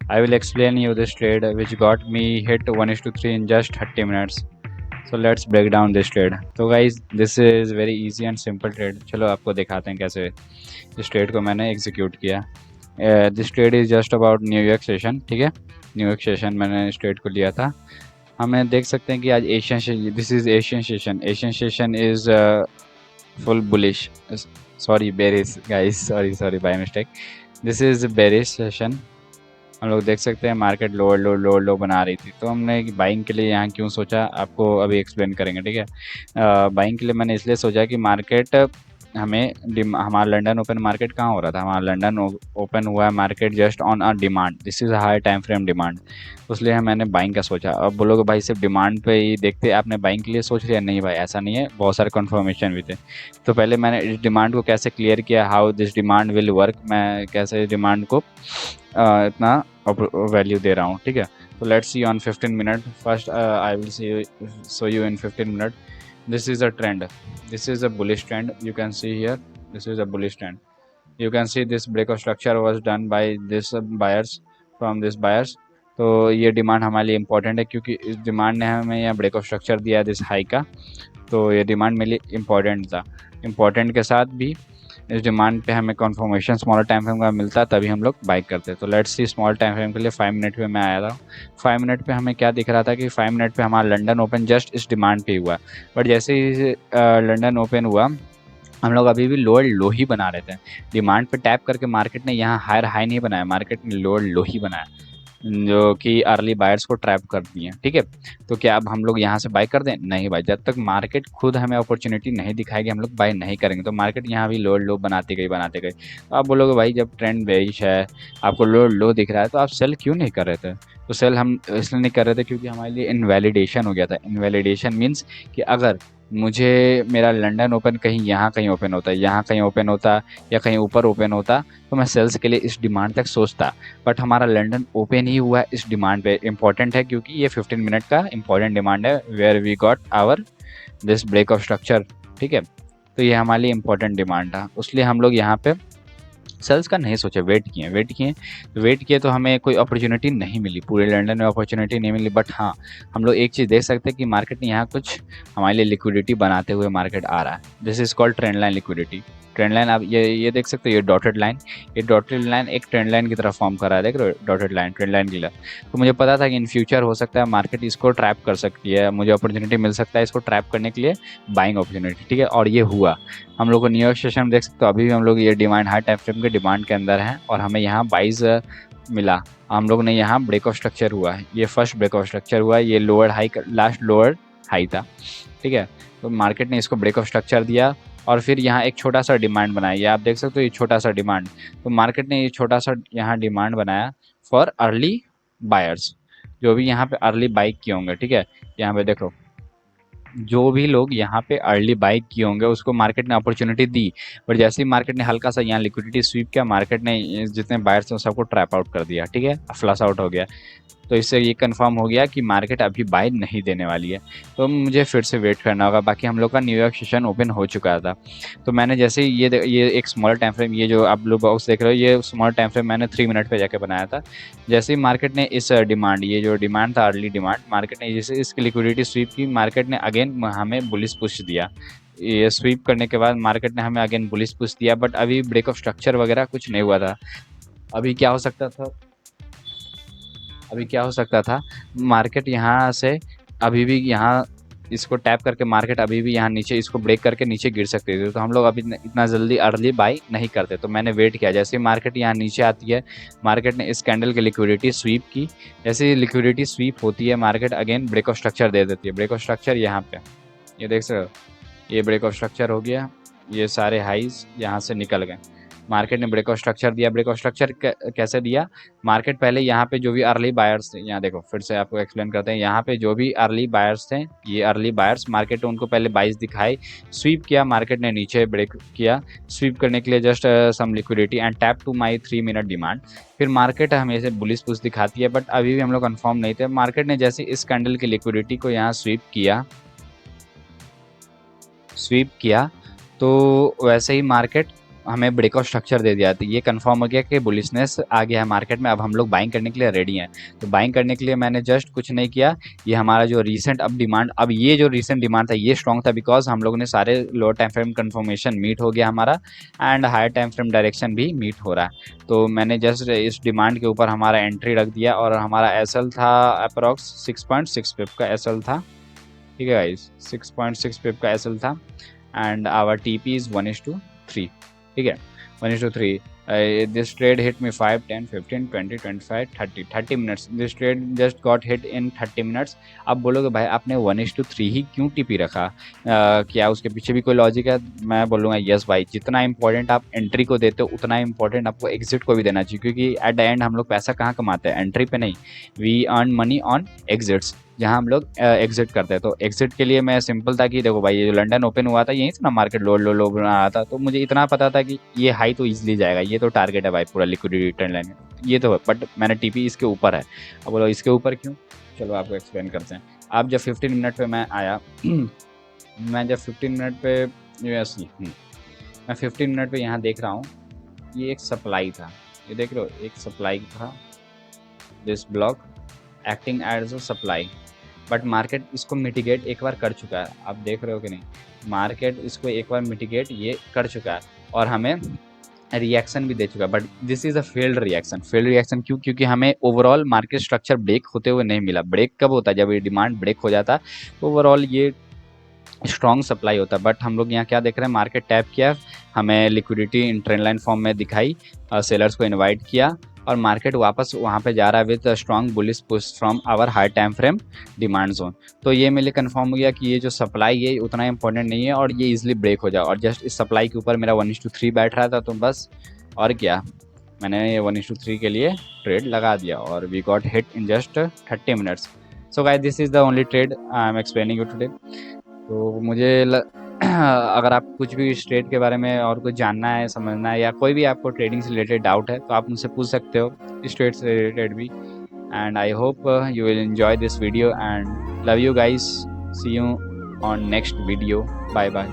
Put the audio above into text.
I will explain you this trade which got me hit 1:3 in just 30 minutes. So let's break down this trade. तो guys this is very easy and simple trade. चलो आपको दिखाते हैं कैसे इस trade को मैंने execute किया। This trade is just about New York session, ठीक है। न्यूयॉर्क सेशन मैंने इस ट्रेड को लिया था। हमें देख सकते हैं कि आज this is Asian session. Asian session is full bullish, sorry bearish guys, sorry by mistake. This is bearish session. हम लोग देख सकते हैं मार्केट लोअर लो बना रही थी, तो हमने बाइंग के लिए यहाँ क्यों सोचा आपको अभी एक्सप्लेन करेंगे, ठीक है। बाइंग के लिए मैंने इसलिए सोचा कि मार्केट हमारा लंदन ओपन मार्केट कहाँ हो रहा था, हमारा लंदन ओपन हुआ है market just on a demand. This is high time frame demand, इसलिए मैंने बाइंग का सोचा। अब बोलोगे भाई सिर्फ डिमांड पे ही देखते आपने बाइंग के लिए सोच लिया, नहीं भाई ऐसा नहीं है, बहुत सारे कन्फर्मेशन भी थे। तो पहले मैंने इस डिमांड को कैसे क्लियर किया, how this demand will work, मैं कैसे इस डिमांड को इतना वैल्यू दे रहा हूँ, ठीक है। तो let's see on 15 minute. First I will show you in 15 minute. This is a trend. This is a bullish trend. You can see here. This is a bullish trend. You can see this break of structure was done by this buyers, from this buyers. तो ये demand हमारे लिए important है क्योंकि इस demand ने हमें यहाँ ब्रेक ऑफ स्ट्रक्चर दिया है दिस हाई का। तो ये डिमांड मेरे लिए इम्पोर्टेंट था। इम्पोर्टेंट के साथ भी इस डिमांड पे हमें कन्फर्मेशन स्मॉल टाइम फ्रेम का मिलता है, तभी हम लोग बाई करते हैं। तो let's C small time frame के लिए 5 मिनट पे मैं आया था। 5 मिनट पे हमें क्या दिख रहा था कि 5 मिनट पे हमारा लंदन ओपन जस्ट इस डिमांड पे हुआ, बट जैसे ही लंदन ओपन हुआ हम लोग अभी भी लोअर लो ही बना रहे थे। डिमांड पे टैप करके मार्केट ने यहाँ हायर हाई नहीं बनाया, मार्केट ने लोअर लो ही बनाया, जो कि अर्ली बायर्स को ट्रैप कर दिए, ठीक है। तो क्या अब हम लोग यहाँ से बाय कर दें? नहीं भाई, जब तक मार्केट खुद हमें अपॉर्चुनिटी नहीं दिखाएगी हम लोग बाय नहीं करेंगे। तो मार्केट यहाँ भी लोअर लो बनाते गई। तो आप बोलोगे भाई जब ट्रेंड बेरिश है, आपको लोअर लो दिख रहा है, तो आप सेल क्यों नहीं कर रहे थे? तो सेल हम इसलिए नहीं कर रहे थे क्योंकि हमारे लिए इनवैलिडेशन हो गया था। इनवैलिडेशन मीन्स कि अगर मुझे मेरा लंदन ओपन कहीं यहाँ कहीं ओपन होता, यहाँ कहीं ओपन होता या कहीं ऊपर ओपन होता, तो मैं सेल्स के लिए इस डिमांड तक सोचता। बट हमारा लंदन ओपन ही हुआ है इस डिमांड पे। इंपॉर्टेंट है क्योंकि ये 15 मिनट का इंपॉर्टेंट डिमांड है, where we got our this break of structure, ठीक है। तो ये हमारे लिए इंपॉर्टेंट डिमांड था, इसलिए हम लोग यहाँ पे सेल्स का नहीं सोचे, वेट किए तो हमें कोई अपॉर्चुनिटी नहीं मिली, पूरे लंदन में अपॉर्चुनिटी नहीं मिली। बट हाँ, हम लोग एक चीज़ देख सकते हैं कि मार्केट ने यहाँ कुछ हमारे लिए लिक्विडिटी बनाते हुए मार्केट आ रहा है। This is called trend line liquidity. Trend line आप ये देख सकते हो, ये डॉटेड लाइन एक ट्रेंड लाइन की तरह फॉर्म कर रहा है, देख रहे हो, डॉटेड लाइन ट्रेंड लाइन की तरह। तो मुझे पता था कि इन फ्यूचर हो सकता है मार्केट इसको ट्रैप कर सकती है, मुझे अपॉर्चुनिटी मिल सकता है इसको ट्रैप करने के लिए, बाइंग अपॉर्चुनिटी, ठीक है। और ये हुआ। हम लोग को न्यूयॉर्क सेशन में देख सकते हो, अभी भी हम लोग ये डिमांड हाई टाइम फ्रेम के डिमांड के अंदर है और हमें यहाँ बाइज मिला। हम लोग ने यहाँ ब्रेक ऑफ स्ट्रक्चर हुआ है, ये फर्स्ट ब्रेक ऑफ स्ट्रक्चर हुआ है, ये lower high last lower high था, ठीक है। तो मार्केट ने इसको ब्रेक ऑफ स्ट्रक्चर दिया और फिर यहाँ एक छोटा सा डिमांड बनाया, ये आप देख सकते हो, ये छोटा सा डिमांड। तो मार्केट ने ये छोटा सा यहाँ डिमांड बनाया फॉर अर्ली बायर्स, जो भी यहाँ पे अर्ली बाई किए होंगे, ठीक है। यहाँ पे देखो, जो भी लोग यहाँ पे अर्ली बाई किए होंगे उसको मार्केट ने अपॉर्चुनिटी दी, बट जैसे ही मार्केट ने हल्का सा यहाँ लिक्विडिटी स्वीप किया, मार्केट ने जितने बायर्स थे सबको ट्रैप आउट कर दिया, ठीक है, फ्लश आउट हो गया। तो इससे ये कंफर्म हो गया कि मार्केट अभी बाय नहीं देने वाली है, तो मुझे फिर से वेट करना होगा। बाकी हम लोग का न्यूयॉर्क सेशन ओपन हो चुका था। तो मैंने जैसे ही ये एक स्मॉल टाइम फ्रेम, ये जो आप ब्लू बॉक्स देख रहे हो, ये स्मॉल टाइम फ्रेम मैंने 3 मिनट पे जाके बनाया था। जैसे ही मार्केट ने इस डिमांड, ये जो डिमांड था अर्ली डिमांड, मार्केट ने जैसे इसकी लिक्विडिटी स्वीप की, मार्केट ने अगेन हमें बुलिश पुश दिया। ये स्वीप करने के बाद मार्केट ने हमें अगेन बुलिश पुश दिया, बट अभी ब्रेक ऑफ स्ट्रक्चर वगैरह कुछ नहीं हुआ था। अभी क्या हो सकता था, मार्केट यहाँ से अभी भी यहाँ इसको टैप करके मार्केट अभी भी यहाँ नीचे इसको ब्रेक करके नीचे गिर सकते थे। तो हम लोग अभी इतना जल्दी अर्ली बाई नहीं करते, तो मैंने वेट किया। जैसे ही मार्केट यहाँ नीचे आती है, मार्केट ने इस कैंडल की लिक्विडिटी स्वीप की। जैसे ही लिक्विडिटी स्वीप होती है, market again break of structure दे देती है। ब्रेक ऑफ स्ट्रक्चर यहाँ पे ये देख सकते हो, ये ब्रेक ऑफ स्ट्रक्चर हो गया, ये सारे हाईज यहाँ से निकल गए। मार्केट ने ब्रेक ऑफ स्ट्रक्चर दिया। ब्रेक ऑफ स्ट्रक्चर कैसे दिया? मार्केट पहले यहाँ पे जो भी अर्ली बायर्स थे, यहाँ देखो फिर से आपको एक्सप्लेन करते हैं, यहाँ पे जो भी अर्ली बायर्स थे, ये अर्ली बायर्स, मार्केट ने उनको पहले बाइस दिखाई, स्वीप किया, मार्केट ने नीचे ब्रेक किया, स्वीप करने के लिए just some liquidity and tap to my 3 minute demand. फिर मार्केट हमें बुलिश पुश दिखाती है, बट अभी भी हम लोग कन्फर्म नहीं थे। मार्केट ने जैसे इस कैंडल की लिक्विडिटी को यहाँ स्वीप किया तो वैसे ही मार्केट हमें ब्रेकआउट स्ट्रक्चर दे दिया, तो ये कंफर्म हो गया कि बुलिशनेस आ गया है मार्केट में। अब हम लोग बाइंग करने के लिए रेडी हैं। तो बाइंग करने के लिए मैंने जस्ट कुछ नहीं किया, ये हमारा जो रीसेंट अब डिमांड, अब ये जो रीसेंट डिमांड था ये स्ट्रॉन्ग था बिकॉज हम लोगों ने सारे lower time frame confirmation meet हो गया हमारा, and higher time frame direction भी मीट हो रहा है। तो मैंने जस्ट इस डिमांड के ऊपर हमारा एंट्री रख दिया, और हमारा एसएल था अप्रॉक्स 6.6 पिप का एसएल था, ठीक है गाइस, 6.6 पिप का एसएल था, एंड आवर टीपी इज 1:3, ठीक है, 1:3। This trade hit me 5, 10, 15, 20, 25, 30 minutes. This trade just got hit in 30 minutes. अब बोलोगे भाई आपने 1:3 ही क्यों टीपी रखा, क्या उसके पीछे भी कोई लॉजिक है? मैं बोलूँगा यस भाई, जितना इंपॉर्टेंट आप एंट्री को देते हो उतना इंपॉर्टेंट आपको एग्जिट को भी देना चाहिए, क्योंकि एट द एंड हम लोग पैसा कहाँ कमाते हैं, एंट्री पे नहीं, we earn money on exits, जहाँ हम लोग एग्जिट करते हैं। तो एग्जिट के लिए मैं सिंपल था कि देखो भाई ये जो लंदन ओपन हुआ था यहीं से ना मार्केट लो लो लो बना रहा था, तो मुझे इतना पता था कि ये हाई तो इजीली जाएगा, ये तो टारगेट है भाई पूरा लिक्विडिटी ट्रेंड लाइन में, ये तो है। बट मैंने टीपी इसके ऊपर है। अब बोलो इसके ऊपर क्यों, चलो आपको एक्सप्लेन करते हैं। आप जब 15 मिनट पे मैं आया मैं जब 15 मिनट पे मैं 15 मिनट पे यहाँ देख रहा हूँ, ये एक सप्लाई था, ये देख रहे हो एक सप्लाई था, this block acting as a supply, but market इसको मिटिगेट एक बार कर चुका है। आप देख रहे हो कि नहीं, मार्केट इसको एक बार मिटिगेट ये कर चुका है और हमें रिएक्शन भी दे चुका है, but this is a failed reaction. Failed reaction क्यों? क्योंकि हमें ओवरऑल मार्केट स्ट्रक्चर ब्रेक होते हुए नहीं मिला। ब्रेक कब होता है? जब ये डिमांड ब्रेक हो जाता है, तो ओवरऑल ये स्ट्रॉन्ग सप्लाई होता है। बट हम लोग यहाँ क्या देख रहे हैं, मार्केट टैप किया, हमें लिक्विडिटी इन ट्रेंड लाइन फॉर्म में दिखाई, सेलर्स को इनवाइट किया, और मार्केट वापस वहाँ पे जा रहा है with strong bullish push from our high time frame demand zone. तो ये मेरे लिए कंफर्म हो गया कि ये जो सप्लाई है उतना इंपॉर्टेंट नहीं है और ये इजीली ब्रेक हो जाए। और जस्ट इस सप्लाई के ऊपर मेरा 1:3 बैठ रहा था, तो बस और क्या, मैंने ये 1:3 के लिए ट्रेड लगा दिया और we got hit in just 30 minutes. So guys, this is the only trade I am explaining you today. तो अगर आप कुछ भी इस ट्रेड के बारे में और कुछ जानना है, समझना है, या कोई भी आपको ट्रेडिंग से रिलेटेड डाउट है, तो आप मुझसे पूछ सकते हो इस ट्रेड से रिलेटेड भी। And I hope you will enjoy this video and love you guys, see you on next video, bye bye.